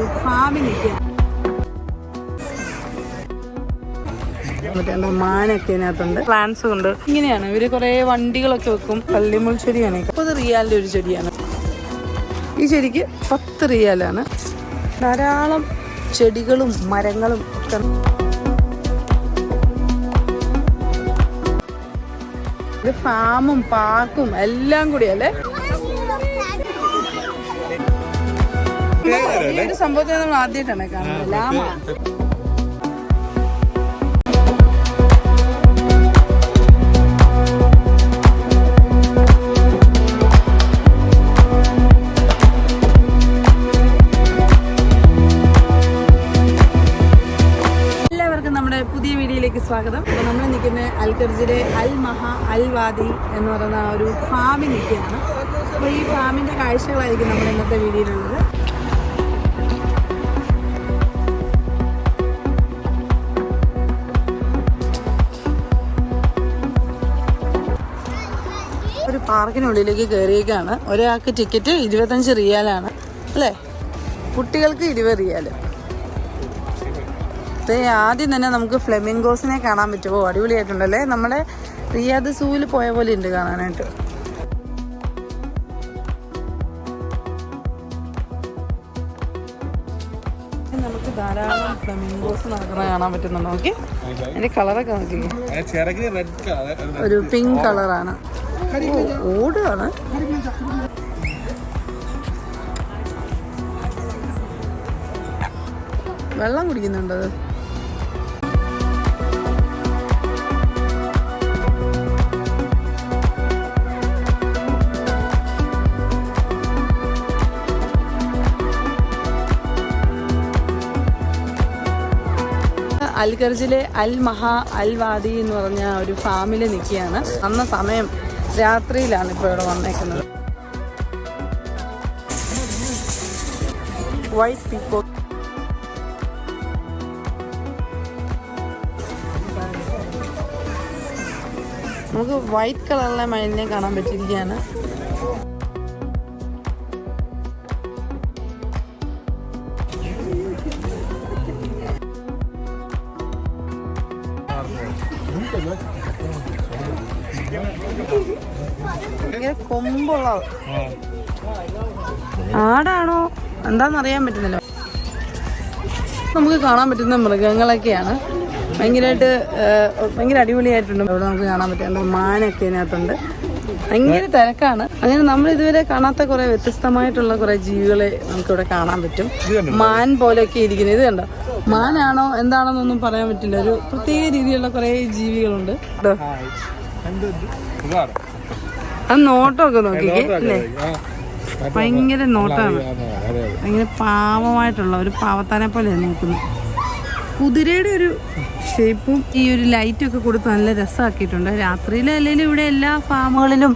ഒരു ഫാമിൽ നിൽക്കുക. മാനൊക്കെ ഇതിനകത്തുണ്ട്, പ്ലാന്റ്സും ഉണ്ട്. ഇങ്ങനെയാണ് ഇവര് കുറെ വണ്ടികളൊക്കെ വെക്കും. കള്ളിമുൾ ചെടിയാണ്, 30 റിയാലിന്റെ ഒരു ചെടിയാണ്. ഈ ചെടിക്ക് 10 റിയാലാണ്. ധാരാളം ചെടികളും മരങ്ങളും ഒക്കെ. ഇത് ഫാമും പാർക്കും എല്ലാം കൂടിയല്ലേ. ഈ ഒരു സംഭവത്തെ നമ്മൾ ആദ്യമായിട്ടാണ് കാണുന്നത്. ലാമ പുതിയ വീഡിയോയിലേക്ക് സ്വാഗതം. അപ്പോൾ നമ്മൾ നിൽക്കുന്ന അൽഖർജിലെ അൽ മഹാ അൽ വാദി എന്ന് പറയുന്ന ഒരു ഫാമിൽ നിൽക്കുകയാണ്. അപ്പോൾ ഈ ഫാമിൻ്റെ കാഴ്ചകളായിരിക്കും നമ്മൾ ഇന്നത്തെ വീഡിയോയിലുള്ളത്. ഒരു പാർക്കിനുള്ളിലേക്ക് കയറിയേക്കാണ്. ഒരാൾക്ക് ടിക്കറ്റ് 25 റിയാലാണ് അല്ലേ, കുട്ടികൾക്ക് 20 റിയാല്. ആദ്യം തന്നെ നമുക്ക് ഫ്ലെമിംഗോസിനെ കാണാൻ പറ്റുമോ? അടിപൊളിയായിട്ടുണ്ടല്ലേ. നമ്മുടെ റിയാദ് സൂവിൽ പോയ പോലെ ഉണ്ട് കാണാനായിട്ട്. നമുക്ക് ധാരാളം ഫ്ലെമിംഗോസ് നടക്കുന്ന കാണാൻ പറ്റുന്നുണ്ട്. നോക്കി അതിന്റെ കളറൊക്കെ നോക്കി, ഒരു പിങ്ക് കളറാണ്. ഓടുകയാണ്. വെള്ളം കുടിക്കുന്നുണ്ടത്. അൽഖർജിലെ അൽ മഹാ അൽ വാദി എന്ന് പറഞ്ഞ ഒരു ഫാമിൽ നിൽക്കുകയാണ്. അന്ന സമയം രാത്രിയിലാണ് ഇപ്പോൾ ഇവിടെ വന്നേക്കുന്നത്. വൈറ്റ് പീക്കോക്ക്, നമുക്ക് വൈറ്റ് കളറിലെ മയിലിനെ കാണാൻ പറ്റിയിരിക്കുകയാണ്. ഭയങ്കര കൊമ്പുള്ള ആടാണോ എന്താണെന്നറിയാൻ പറ്റുന്നില്ല. നമുക്ക് കാണാൻ പറ്റുന്ന മൃഗങ്ങളൊക്കെയാണ്. ഭയങ്കര അടിപൊളിയായിട്ടുണ്ട്. ഇവിടെ നമുക്ക് കാണാൻ പറ്റുന്ന മാനൊക്കെ ഇതിനകത്തുണ്ട്. ഭയങ്കര തിരക്കാണ്. അങ്ങനെ നമ്മൾ ഇതുവരെ കാണാത്ത കുറെ വ്യത്യസ്തമായിട്ടുള്ള കുറെ ജീവികളെ നമുക്കിവിടെ കാണാൻ പറ്റും. മാൻ പോലെയൊക്കെ ഇരിക്കുന്നത്. ഇത് കണ്ടോ, മാനാണോ എന്താണെന്നൊന്നും പറയാൻ പറ്റില്ല. ഒരു പ്രത്യേക രീതിയിലുള്ള കുറെ ജീവികളുണ്ട്. ആ നോട്ടമൊക്കെ നോക്കിക്കേ അല്ലേ, ഭയങ്കര നോട്ടാണ്. ഭയങ്കര പാവമായിട്ടുള്ള ഒരു പാവത്താനെ പോലെയാണ് നോക്കുന്നത്. കുതിരയുടെ ഒരു ഷേപ്പും ഈ ഒരു ലൈറ്റൊക്കെ കൊടുത്ത് നല്ല രസമാക്കിയിട്ടുണ്ട്. രാത്രിയിൽ അല്ലെങ്കിൽ ഇവിടെ എല്ലാ ഫാമുകളിലും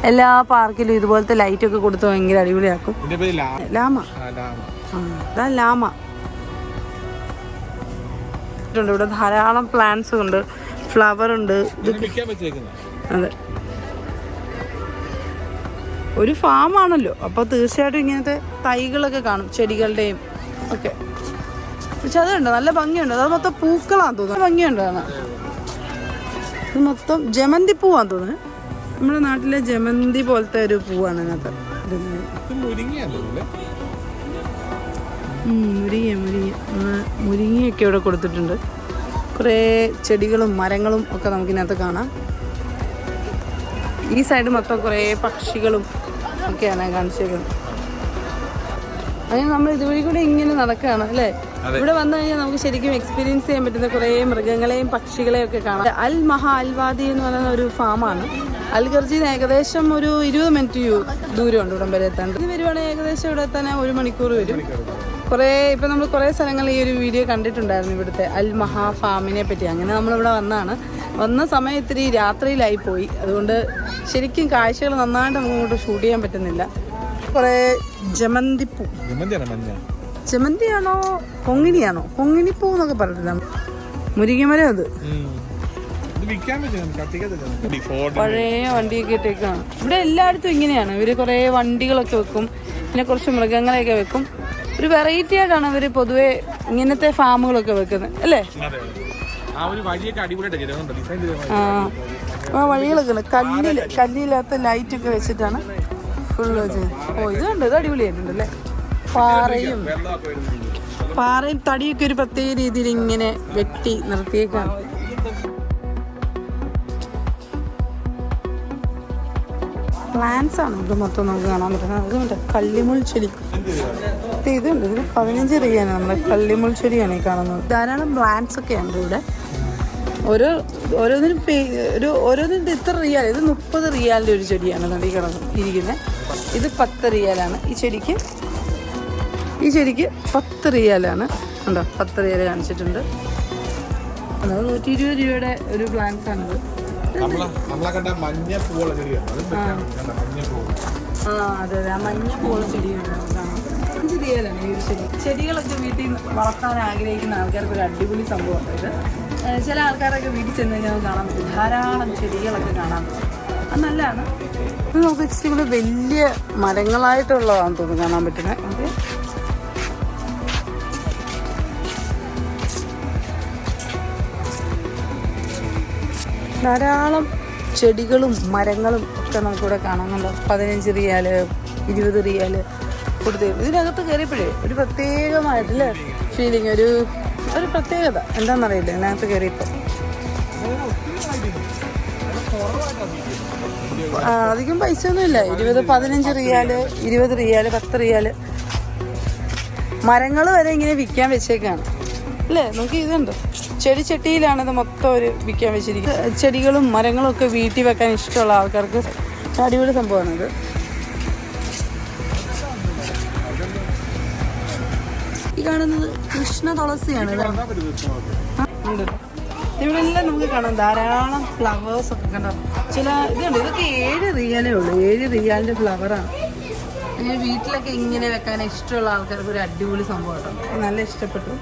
എല്ലാ പാർക്കിലും ഇതുപോലത്തെ ലൈറ്റൊക്കെ കൊടുത്ത് ഭയങ്കര അടിപൊളിയാക്കും. ലാമ, അതാ ലാമ. ഇവിടെ ധാരാളം പ്ലാന്റ്സ് ഉണ്ട്, ഫ്ലവർ ഉണ്ട്. അതെ, ഒരു ഫാമാണല്ലോ, അപ്പോൾ തീർച്ചയായിട്ടും ഇങ്ങനത്തെ തൈകളൊക്കെ കാണും, ചെടികളുടെയും ഒക്കെ. പക്ഷെ അതുണ്ട്, നല്ല ഭംഗിയുണ്ട്. അത് മൊത്തം പൂക്കളാന്ന് തോന്നുന്നു. ഭംഗിയുണ്ട് കാണാൻ. ഇത് മൊത്തം ജമന്തി പൂവാന്ന് തോന്നുന്നു. നമ്മുടെ നാട്ടിലെ ജമന്തി പോലത്തെ ഒരു പൂവാണ് ഇതിനകത്ത്. മുരിങ്ങയൊക്കെ ഇവിടെ കൊടുത്തിട്ടുണ്ട്. കുറേ ചെടികളും മരങ്ങളും ഒക്കെ നമുക്കിതിനകത്ത് കാണാം. ഈ സൈഡ് മൊത്തം കുറേ പക്ഷികളും ഒക്കെയാണ് കാണിച്ചേക്കുന്നത്. അങ്ങനെ നമ്മൾ ഇതുവഴി കൂടെ ഇങ്ങനെ നടക്കുകയാണ് അല്ലേ. ഇവിടെ വന്നു കഴിഞ്ഞാൽ നമുക്ക് ശരിക്കും എക്സ്പീരിയൻസ് ചെയ്യാൻ പറ്റുന്ന കുറേ മൃഗങ്ങളെയും പക്ഷികളെയും ഒക്കെ കാണാം. അൽ മഹാ അൽ വാദി എന്ന് പറയുന്ന ഒരു ഫാമാണ്. അൽഖർജിന് ഏകദേശം ഒരു 20 മിനിറ്റ് ദൂരമുണ്ട് ഇവിടം വരെ എത്താൻ. ഇത് വരുവാണെങ്കിൽ ഏകദേശം ഇവിടെ എത്താൻ 1 മണിക്കൂർ വരും. ഇപ്പം നമ്മൾ കുറേ സ്ഥലങ്ങൾ ഈ ഒരു വീഡിയോ കണ്ടിട്ടുണ്ടായിരുന്നു ഇവിടുത്തെ അൽ മഹാ ഫാമിനെ പറ്റി. അങ്ങനെ നമ്മളിവിടെ വന്ന സമയം ഇത്തിരി രാത്രിയിലായി പോയി. അതുകൊണ്ട് ശരിക്കും കാഴ്ചകൾ നന്നായിട്ട് നമുക്ക് ഇങ്ങോട്ട് ഷൂട്ട് ചെയ്യാൻ പറ്റുന്നില്ല. കുറേ ജമന്തിപ്പൂ, ജമന്തിയാണോ കൊങ്ങിണിയാണോ, കൊങ്ങിണിപ്പൂ എന്നൊക്കെ പറഞ്ഞിട്ടില്ല. മുരിങ്ങമരം. അത് പഴയ വണ്ടിയൊക്കെ ഇട്ടേക്കാണ്. ഇവിടെ എല്ലായിടത്തും ഇങ്ങനെയാണ്. ഇവര് കുറേ വണ്ടികളൊക്കെ വെക്കും, പിന്നെ കുറച്ച് മൃഗങ്ങളെയൊക്കെ വെക്കും. ഒരു വെറൈറ്റി ആയിട്ടാണ് അവർ പൊതുവെ ഇങ്ങനത്തെ ഫാമുകളൊക്കെ വെക്കുന്നത് അല്ലേ? ആ വഴികളൊക്കെ ഉണ്ട്, കല്ലില്ലാത്ത ലൈറ്റൊക്കെ വെച്ചിട്ടാണ് ഫുള്ള് വെച്ചത്. ഓ ഇത് കണ്ടോ, ഇത് അടിപൊളിയായിട്ടുണ്ട് അല്ലേ? പാറയും തടിയൊക്കെ ഒരു പ്രത്യേക രീതിയിൽ ഇങ്ങനെ വെട്ടി നിർത്തിയേക്കാണ്. പ്ലാന്റ്സ് ആണ് ഇത് മൊത്തം നമുക്ക് കാണാൻ പറ്റുന്നത്. അതുകൊണ്ട് കള്ളിമുൾ ചെടി ഇതുണ്ട്, ഇതിന് 15 റിയാലാണ്. നമ്മുടെ കള്ളിമുൾ ചെടിയാണ് ഈ കാണുന്നത്. ധാരാളം പ്ലാന്റ്സ് ഒക്കെ ഉണ്ട് ഇവിടെ. ഓരോന്നിനും ഇത്ര റിയാൽ. ഇത് 30 റിയാലിൻ്റെ ഒരു ചെടിയാണ് നടി ഇരിക്കുന്നത്. ഇത് 10 റിയാലാണ്. ഈ ചെടിക്ക് 10 റിയാലാണ്. ഉണ്ടോ, 10 റിയാൽ കാണിച്ചിട്ടുണ്ട്. അതായത് 120 രൂപയുടെ ഒരു പ്ലാന്റ്സ് ആണിത്. അതെ ആ മഞ്ഞ പൂവുള്ള ചെടിയാണ്. 5 റിയാലാണ് ഈ ഒരു ചെടി. ചെടികളൊക്കെ വീട്ടിൽ വളർത്താൻ ആഗ്രഹിക്കുന്ന ആൾക്കാർക്ക് ഒരു അടിപൊളി സംഭവമാണ് ഇത്. ചില ആൾക്കാരൊക്കെ വീട്ടിൽ ചെന്ന് കഴിഞ്ഞാൽ കാണാൻ പറ്റും, ധാരാളം ചെടികളൊക്കെ കാണാൻ പറ്റും. അത് നല്ലതാണ്. ഇത് നമുക്ക് ഇച്ചിരി കൂടെ വലിയ മരങ്ങളായിട്ടുള്ളതാണെന്ന് തോന്നുന്നു കാണാൻ പറ്റുന്നത്. അത് ധാരാളം ചെടികളും മരങ്ങളും ഒക്കെ നമുക്കിവിടെ കാണാനുണ്ട്. 15 റിയാല് 20 റിയാല് കൊടുത്ത് ഇതിനകത്ത് കയറിയപ്പോഴേ ഒരു പ്രത്യേകമായിട്ടല്ലേ ഫീലിംഗ്, ഒരു പ്രത്യേകത എന്താണെന്നറിയില്ല ഇതിനകത്ത് കയറിയപ്പോൾ. അധികം പൈസ ഒന്നുമില്ല. 15 റിയാല് 20 റിയാല് 10 റിയാല്. മരങ്ങൾ വരെ ഇങ്ങനെ വിൽക്കാൻ വെച്ചേക്കാണ് അല്ലേ? നമുക്ക് ഇതുണ്ട്, ചെടിച്ചട്ടിയിലാണ് ഇത് മൊത്തം ഒരു വിൽക്കാൻ വെച്ചിരിക്കുന്നത്. ചെടികളും മരങ്ങളും ഒക്കെ വീട്ടിൽ വെക്കാൻ ഇഷ്ടമുള്ള ആൾക്കാർക്ക് അടിപൊളി സംഭവമാണിത്. ഈ കാണുന്നത് കൃഷ്ണ തുളസിയാണ്. ഇവിടെ എല്ലാം നമുക്ക് കാണാം ധാരാളം ഫ്ലവേഴ്സ് ഒക്കെ കണ്ടോ. ഇതുണ്ട്, ഇതൊക്കെ 7 റിയാലേ ഉള്ളൂ. 7 റിയാലിൻ്റെ ഫ്ലവറാണ്. അങ്ങനെ വീട്ടിലൊക്കെ ഇങ്ങനെ വെക്കാൻ ഇഷ്ടമുള്ള ആൾക്കാർക്ക് ഒരു അടിപൊളി സംഭവമാണ്. നല്ല ഇഷ്ടപ്പെട്ടു.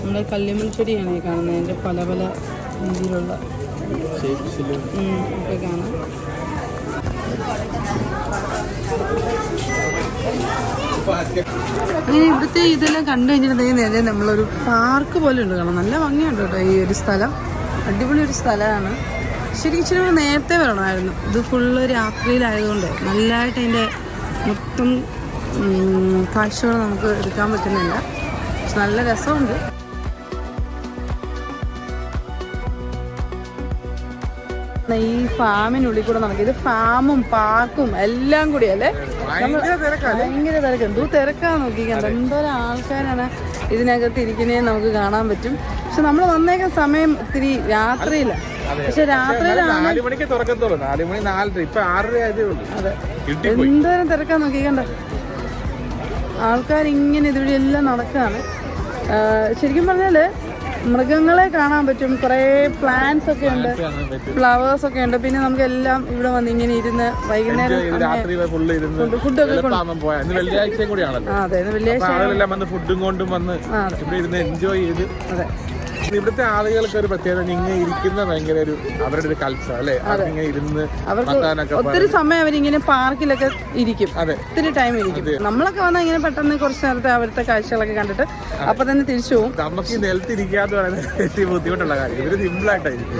നമ്മുടെ കല്ലിമുൾ ചെടിയാണ് ഈ കാണുന്നത്. അതിൻ്റെ പല പല രീതിയിലുള്ള ഒക്കെ കാണാം. അങ്ങനെ ഇവിടുത്തെ ഇതെല്ലാം കണ്ടു കഴിഞ്ഞിട്ടുണ്ടെങ്കിൽ നമ്മളൊരു പാർക്ക് പോലെ ഉണ്ട് കാണാം. നല്ല ഭംഗിയുണ്ട് കേട്ടോ ഈ ഒരു സ്ഥലം. അടിപൊളി ഒരു സ്ഥലമാണ്. ശരിക്കും നേരത്തെ വരണമായിരുന്നു. ഇത് ഫുള്ള് രാത്രിയിലായതുകൊണ്ട് നല്ലതായിട്ട് അതിൻ്റെ മൊത്തം കാഴ്ചകൾ നമുക്ക് എടുക്കാൻ പറ്റുന്നില്ല. പക്ഷെ നല്ല രസമുണ്ട്. ഈ ഫാമിനുള്ളിൽ കൂടെ നടക്കും. ഇത് ഫാമും പാർക്കും എല്ലാം കൂടി അല്ലേ? ഭയങ്കര തിരക്ക്. എന്തോ തിരക്കാന്ന് നോക്കിക്കണ്ട. എന്തോരം ആൾക്കാരാണ് ഇതിനകത്ത് ഇരിക്കുന്നതെന്ന് നമുക്ക് കാണാൻ പറ്റും. പക്ഷെ നമ്മൾ വന്നേക്കാൻ സമയം ഇത്തിരി രാത്രിയില്ല. പക്ഷെ രാത്രിയിലാണ് എന്തോരം തിരക്കാന്ന് നോക്കിക്കണ്ട. ആൾക്കാരിങ്ങനെ ഇതുവഴി എല്ലാം നടക്കുകയാണ്. ശരിക്കും പറഞ്ഞാല് മൃഗങ്ങളെ കാണാൻ പറ്റും. കുറേ പ്ലാന്റ്സ് ഒക്കെ ഉണ്ട്, ഫ്ലവേഴ്സ് ഒക്കെ ഉണ്ട്. പിന്നെ നമുക്ക് എല്ലാം ഇവിടെ വന്ന് ഇങ്ങനെ ഇരുന്ന് വൈകുന്നേരം ഫുഡൊക്കെ അതെ. ഇവിടുത്തെ ആളുകൾക്ക് ഒരു പ്രത്യേകത ഇങ്ങനെ ഇരിക്കുന്ന ഭയങ്കര ഒരു അവരുടെ ഒരു കൾച്ചർ അല്ലേ? അവർക്ക് ഒത്തിരി സമയം അവരിങ്ങനെ പാർക്കിലൊക്കെ ഇരിക്കും, ഒത്തിരി ടൈം ഇരിക്കും. നമ്മളൊക്കെ വന്നാൽ ഇങ്ങനെ പെട്ടെന്ന് കുറച്ച് നേരത്തെ അവിടുത്തെ കാഴ്ചകളൊക്കെ കണ്ടിട്ട് അപ്പൊ തന്നെ തിരിച്ചു പോകും. നമുക്ക് ഈ നിലത്തിരിക്കാന്ന് പറയുന്നത് ബുദ്ധിമുട്ടുള്ള കാര്യം. ഇവര് സിമ്പിൾ ആയിട്ടായിരിക്കും.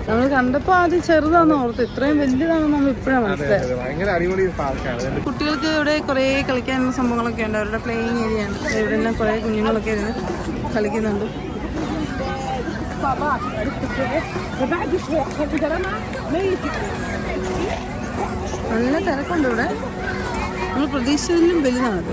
നമ്മൾ കണ്ടപ്പോ ആദ്യം ചെറുതാന്ന് ഓർത്ത്, ഇത്രയും വലിയതാണെന്ന് നമ്മൾ ഇപ്പോഴാണ് മനസ്സിലായത്. ഭയങ്കര അടിപൊളി പാർക്കാണ്. കുട്ടികൾക്ക് ഇവിടെ കുറെ കളിക്കാനുള്ള സംഭവങ്ങളൊക്കെ ഉണ്ട്. അവരുടെ പ്ലേയിങ് ഏരിയ ആണ്. ഇവിടെ എല്ലാം കുറെ കുഞ്ഞുങ്ങളൊക്കെ ഇരുന്ന് കളിക്കുന്നുണ്ട്. നല്ല തിരക്കുണ്ട് ഇവിടെ. നമ്മൾ പ്രതീക്ഷിച്ചതിലും വലുതാണത്.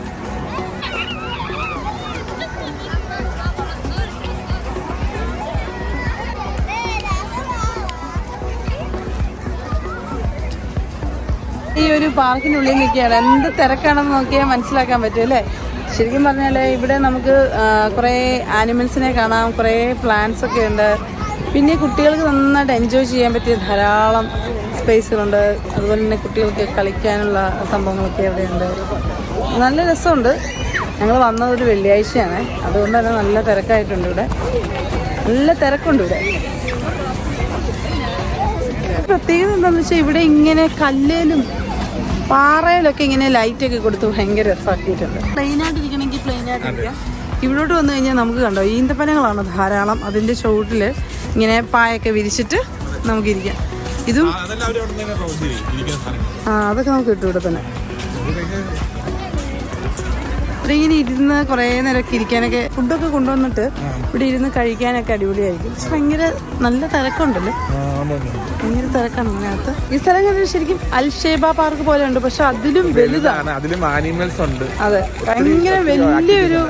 ഈ ഒരു പാർക്കിനുള്ളിൽ നിൽക്കുകയാണ്. എന്ത് തിരക്കാണെന്ന് നോക്കിയാൽ മനസ്സിലാക്കാൻ പറ്റും അല്ലേ? ശരിക്കും പറഞ്ഞാൽ ഇവിടെ നമുക്ക് കുറേ ആനിമൽസിനെ കാണാം, കുറേ പ്ലാന്റ്സ് ഒക്കെ ഉണ്ട്. പിന്നെ കുട്ടികൾക്ക് നന്നായിട്ട് എൻജോയ് ചെയ്യാൻ പറ്റിയ ധാരാളം സ്പേസുകളുണ്ട്. അതുപോലെ തന്നെ കുട്ടികൾക്ക് കളിക്കാനുള്ള സംഭവങ്ങളൊക്കെ ഇവിടെയുണ്ട്. നല്ല രസമുണ്ട്. ഞങ്ങൾ വന്നതൊരു വെള്ളിയാഴ്ചയാണ്, അതുകൊണ്ട് തന്നെ നല്ല തിരക്കായിട്ടുണ്ട് ഇവിടെ. നല്ല തിരക്കുണ്ട് ഇവിടെ. പ്രത്യേകത എന്താണെന്ന് വെച്ചാൽ ഇവിടെ ഇങ്ങനെ കല്ലിലും പാറയിലൊക്കെ ഇങ്ങനെ ലൈറ്റൊക്കെ കൊടുത്ത് ഭയങ്കര രസമാക്കിയിട്ടുണ്ട്. പ്ലെയിനായിട്ടിരിക്കണമെങ്കിൽ പ്ലെയിനായിട്ടിരിക്കാം. ഇവിടോട്ട് വന്നു കഴിഞ്ഞാൽ നമുക്ക് കണ്ടോ ഈന്തപ്പനങ്ങളാണ് ധാരാളം. അതിൻ്റെ ചുവട്ടിൽ ഇങ്ങനെ പായൊക്കെ വിരിച്ചിട്ട് നമുക്കിരിക്കാം. ഇതും അതൊക്കെ നമുക്ക് കിട്ടും ഇവിടെ തന്നെ. ഇവിടെ ഇങ്ങനെ ഇരുന്ന് കുറേ നേരമൊക്കെ ഇരിക്കാനൊക്കെ ഫുഡൊക്കെ കൊണ്ടുവന്നിട്ട് ഇവിടെ ഇരുന്ന് കഴിക്കാനൊക്കെ അടിപൊളിയായിരിക്കും. പക്ഷെ ഭയങ്കര നല്ല തിരക്കുണ്ടല്ലേ, ഭയങ്കര തിരക്കാണ് ഇതിനകത്ത്. ഈ സ്ഥലം കണ്ടിട്ട് ശരിക്കും അൽഷേബ പാർക്ക് പോലെ ഉണ്ട്, പക്ഷെ അതിലും വലുതാണ്. അതിലും ആനിമൽസ് ഉണ്ട്. അതെ, ഭയങ്കര വലിയൊരു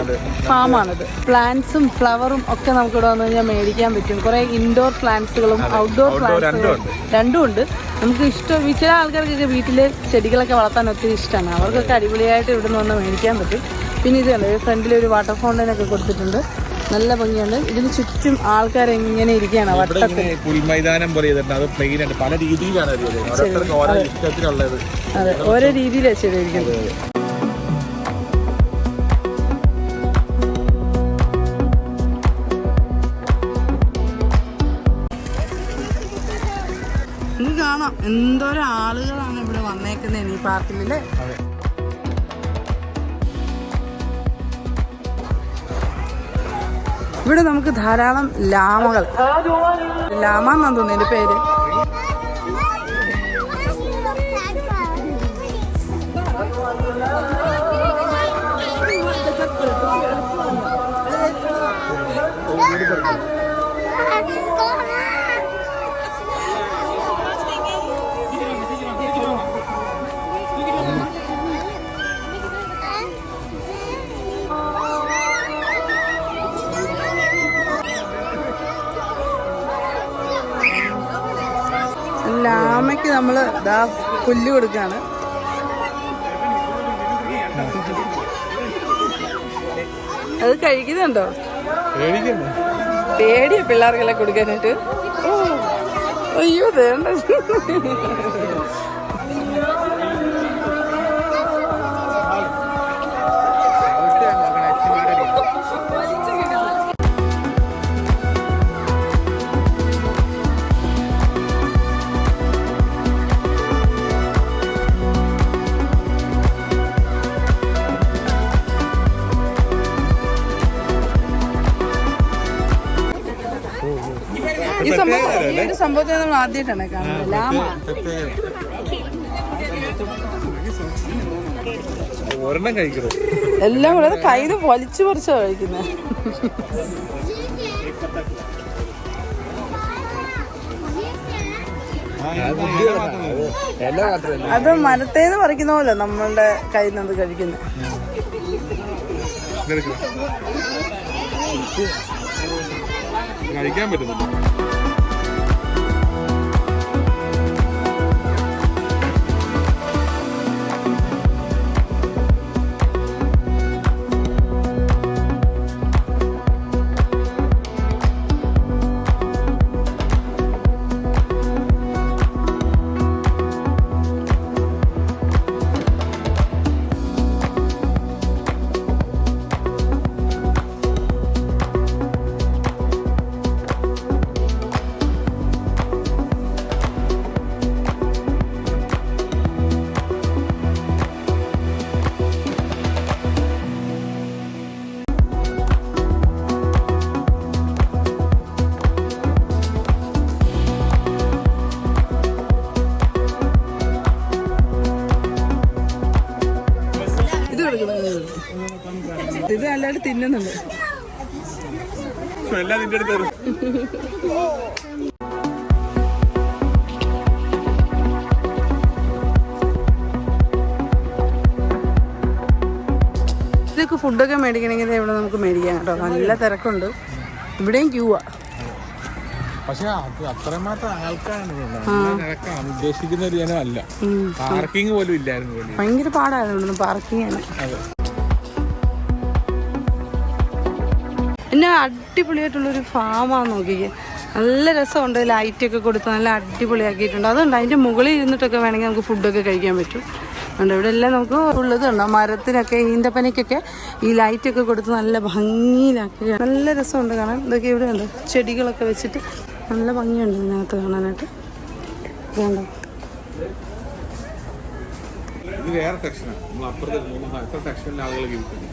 ഫാമാണിത്. പ്ലാന്റ്സും ഫ്ലവറും ഒക്കെ നമുക്ക് ഇവിടെ വന്നു കഴിഞ്ഞാൽ മേടിക്കാൻ പറ്റും. കുറെ ഇൻഡോർ പ്ലാന്റ്സുകളും ഔട്ട്ഡോർ പ്ലാന്റ്സുകളും രണ്ടും ഉണ്ട്. നമുക്ക് ഇഷ്ടം ചില ആൾക്കാർക്കൊക്കെ വീട്ടില് ചെടികളൊക്കെ വളർത്താൻ ഒത്തിരി ഇഷ്ടമാണ്. അവർക്കൊക്കെ അടിപൊളിയായിട്ട് ഇവിടെ നിന്ന് വന്ന് മേടിക്കാൻ പറ്റും. പിന്നെ ഇത് കണ്ടോ, ഫ്രണ്ടിൽ ഒരു വാട്ടർ ഫൗണ്ടനൊക്കെ കൊടുത്തിട്ടുണ്ട്, നല്ല ഭംഗിയുണ്ട്. ഇതിന് ചുറ്റും ആൾക്കാർ എങ്ങനെ ഇരിക്കുകയാണ് വട്ടത്തിൽ. പുൽമൈതാനം പോലെ അത് പ്ലെയിൻ ആണ്, പല രീതിയിലാണ് ഇഷ്ടത്തിനുള്ളത്. അതെ, ഓരോ രീതിയിലാണ് ചെയ്തിരിക്കുന്നത്. നമുക്ക് കാണാം എന്തോരം ആളുകളാണ് ഇവിടെ വന്നേക്കുന്നത് ഈ പാർക്കിലല്ലേ. ഇവിടെ നമുക്ക് ധാരാളം ലാമകൾ, ലാമ എന്നാണ് തോന്നുന്നു എൻ്റെ പേര്. ലാമയ്ക്ക് നമ്മൾ ഇതാ പുല്ല് കൊടുക്കാണ്. അത് കഴിക്കുന്നുണ്ടോ? പേടിയാ പിള്ളേർക്കെല്ലാം കൊടുക്കാനായിട്ട്. അയ്യോ വേണ്ട. ഈ ഒരു സംഭവത്തെ നമ്മൾ ആദ്യമായിട്ടാണ് കാണുന്നത്. ലാമ എല്ലാം കൂടെ കയ്യിൽ വലിച്ചു പറിച്ചാ കഴിക്കുന്നത്. അത് മരത്തേന്ന് പറിക്കുന്ന പോലെ നമ്മളുടെ കയ്യിൽ നിന്ന് കഴിക്കുന്നത്. കഴിക്കാൻ പറ്റുന്നില്ല. ഇത് അല്ലാണ്ട് തിന്നുന്നുണ്ട്. ഇതൊക്കെ ഫുഡൊക്കെ മേടിക്കണമെങ്കിൽ ഇവിടെ നമുക്ക് മേടിക്കാം കേട്ടോ. നല്ല തിരക്കുണ്ട്, ഇവിടെയും ക്യൂവാ. പക്ഷെ അത്രമാത്രം ആൾക്കാരാണ് ഉദ്ദേശിക്കുന്ന ഒരു ജനമല്ല. പാർക്കിംഗ് പോലും ഇല്ലായിരുന്നു, ഭയങ്കര പാടായിരുന്നു പാർക്കിംഗ് ആണ്. പിന്നെ അടിപൊളിയായിട്ടുള്ളൊരു ഫാമാന്ന് നോക്കിക്കേ. നല്ല രസമുണ്ട്, ലൈറ്റൊക്കെ കൊടുത്ത് നല്ല അടിപൊളിയാക്കിയിട്ടുണ്ട്. അതുകൊണ്ട് അതിൻ്റെ മുകളിൽ ഇരുന്നിട്ടൊക്കെ വേണമെങ്കിൽ നമുക്ക് ഫുഡൊക്കെ കഴിക്കാൻ പറ്റും. അതുകൊണ്ട് ഇവിടെ എല്ലാം നമുക്ക് ഉള്ളത് കണ്ടോ, മരത്തിനൊക്കെ ഈന്തപ്പനയ്ക്കൊക്കെ ഈ ലൈറ്റൊക്കെ കൊടുത്ത് നല്ല ഭംഗിയിലാക്കി. നല്ല രസമുണ്ട് കാണാൻ. ഇതൊക്കെ ഇവിടെ ഉണ്ട്, ചെടികളൊക്കെ വെച്ചിട്ട് നല്ല ഭംഗിയുണ്ട് ഇതിനകത്ത് കാണാനായിട്ട്. ഇതുണ്ടോ, ഇത് വേറെ സെക്ഷനാണ്. നമ്മൾ അപ്പുറത്തെ സെക്ഷനിലെ ആളുകളൊക്കെ ഇരിക്കുന്നത്.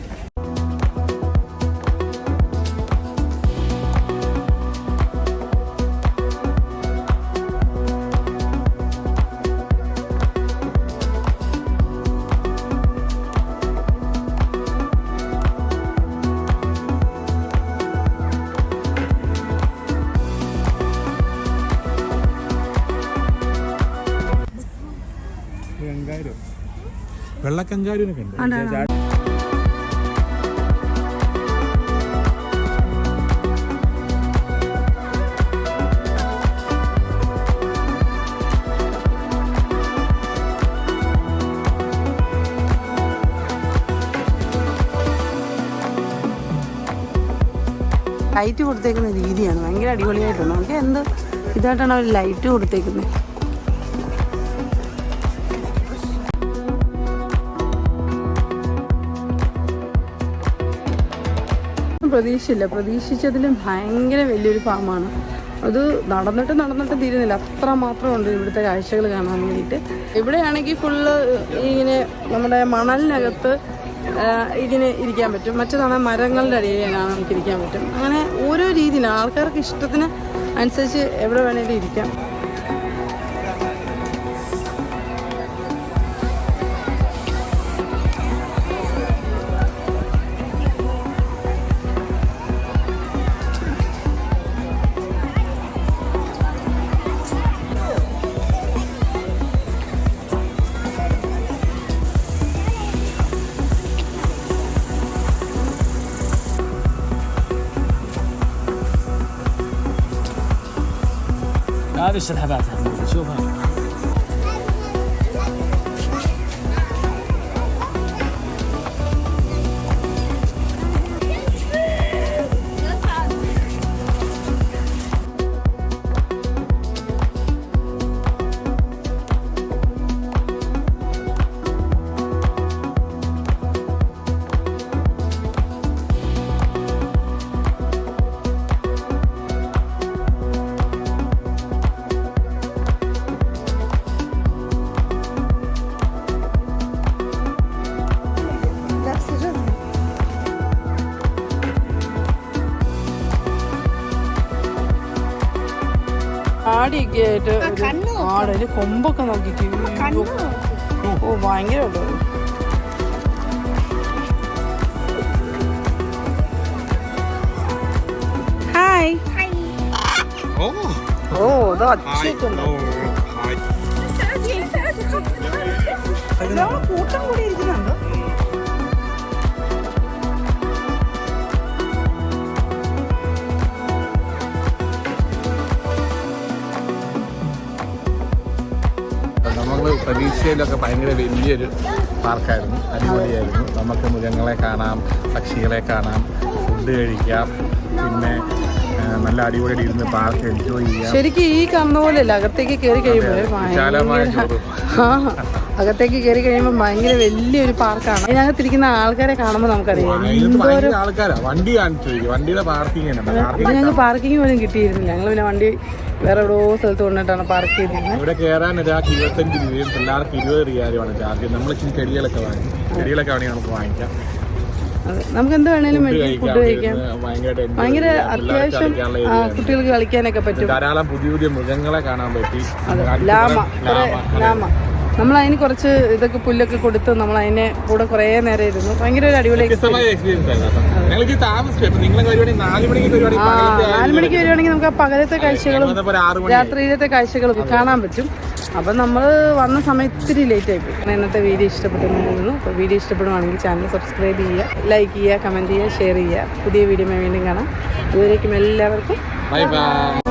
വെള്ളക്കങ്കാരൂനൊക്കെ ഉണ്ട്. ലൈറ്റ് കൊടുത്തേക്കുന്ന രീതിയാണ് ഭയങ്കര അടിപൊളിയായിട്ടുണ്ട്. നമുക്ക് എന്ത് ഇതായിട്ടാണ് അവർ ലൈറ്റ് കൊടുത്തേക്കുന്നത്. പ്രതീക്ഷിച്ചതിലും ഭയങ്കര വലിയൊരു ഫാമാണ്. അത് നടന്നിട്ട് തീരുന്നില്ല, അത്ര മാത്രമുണ്ട് ഇവിടുത്തെ കാഴ്ചകൾ കാണാൻ വേണ്ടിയിട്ട്. ഇവിടെയാണെങ്കിൽ ഫുള്ള് ഇങ്ങനെ നമ്മുടെ മണലിനകത്ത് ഇങ്ങനെ ഇരിക്കാൻ പറ്റും. മറ്റേതാണ് മരങ്ങളുടെ അടിയിലാണ് നമുക്ക് ഇരിക്കാൻ പറ്റും. അങ്ങനെ ഓരോ രീതിയിലാണ്, ആൾക്കാർക്ക് ഇഷ്ടത്തിന് അനുസരിച്ച് എവിടെ വേണേലും ഇരിക്കാം. هذه السلحفاة شوفها. ആടിയൊക്കെ ആയിട്ട് ആടൊരു കൊമ്പൊക്കെ നോക്കിക്കും. ഓ ഭയങ്കര കേട്ടോ. ഹായ്. ഓ ഇത് അച്ഛക്കുണ്ടോ, കൂട്ടം കൂടി ഇരിക്കുന്നുണ്ടോ. നമ്മൾ പ്രതീക്ഷയിലൊക്കെ ഭയങ്കര വലിയൊരു പാർക്കായിരുന്നു, അടിപൊളിയായിരുന്നു. നമുക്ക് മൃഗങ്ങളെ കാണാം, പക്ഷികളെ കാണാം, ഫുഡ് കഴിക്കാം, പിന്നെ നല്ല അടിപൊളിയായിട്ട് ഇരുന്ന് പാർക്ക് എൻജോയ് ചെയ്യാം. ശരിക്കും ഈ കാണുന്ന പോലെയല്ല, അകത്തേക്ക് കയറി കഴിയുമ്പോൾ അകത്തേക്ക് കയറി കഴിയുമ്പോൾ ഭയങ്കര വലിയൊരു പാർക്കാണ്. അതിനകത്തിരിക്കുന്ന ആൾക്കാരെ കാണുമ്പോൾ നമുക്കറിയാം ആൾക്കാരാ. വണ്ടി കാണിച്ചു, വണ്ടിയുടെ പാർക്കിംഗ് ഞങ്ങൾക്ക് പാർക്കിംഗ് പോലും കിട്ടിയിരുന്നില്ല. ഞങ്ങൾ പിന്നെ വണ്ടി വേറെ എവിടെയോ സ്ഥലത്ത് കൊണ്ടിട്ടാണ് പാർക്ക് ചെയ്തിരുന്നത്. ഇവിടെ കയറാൻ ഒരാൾക്ക് 25 രൂപയും പിള്ളേർക്ക് 20 റിയാലുമാണ് ചാർജ്. നമ്മൾ ചെടികളൊക്കെ വേണമെങ്കിൽ നമുക്ക് വാങ്ങിക്കാം. നമുക്ക് എന്ത് വേണേലും ഫുഡ് കഴിക്കാം. ഭയങ്കര അത്യാവശ്യം കുട്ടികൾക്ക് കളിക്കാനൊക്കെ പറ്റും. ധാരാളം പുതിയ മൃഗങ്ങളെ കാണാൻ പറ്റി. ലാമ നമ്മൾ അതിന് കുറച്ച് ഇതൊക്കെ പുല്ലൊക്കെ കൊടുത്ത് നമ്മൾ അതിനെ കൂടെ കുറേ നേരം ഇരുന്നു. ഭയങ്കര ഒരു അടിപൊളി എക്സ്പീരിയൻസ് ആയിരുന്നു. 4 മണിക്ക് വരുവാണെങ്കിൽ നമുക്ക് ആ പകലത്തെ കാഴ്ചകളും രാത്രിയിലത്തെ കാഴ്ചകളും കാണാൻ പറ്റും. അപ്പം നമ്മൾ വന്ന സമയത്ത് ഇത്തിരി ലേറ്റ് ആയിപ്പോയി. ഇന്നത്തെ വീഡിയോ ഇഷ്ടപ്പെട്ടെന്ന്. അപ്പോൾ വീഡിയോ ഇഷ്ടപ്പെടുവാണെങ്കിൽ ചാനൽ സബ്സ്ക്രൈബ് ചെയ്യുക, ലൈക്ക് ചെയ്യുക, കമൻറ്റ് ചെയ്യുക, ഷെയർ ചെയ്യുക. പുതിയ വീഡിയോ വീണ്ടും കാണാം. അതുവരേക്കും എല്ലാവർക്കും ബൈ ബൈ.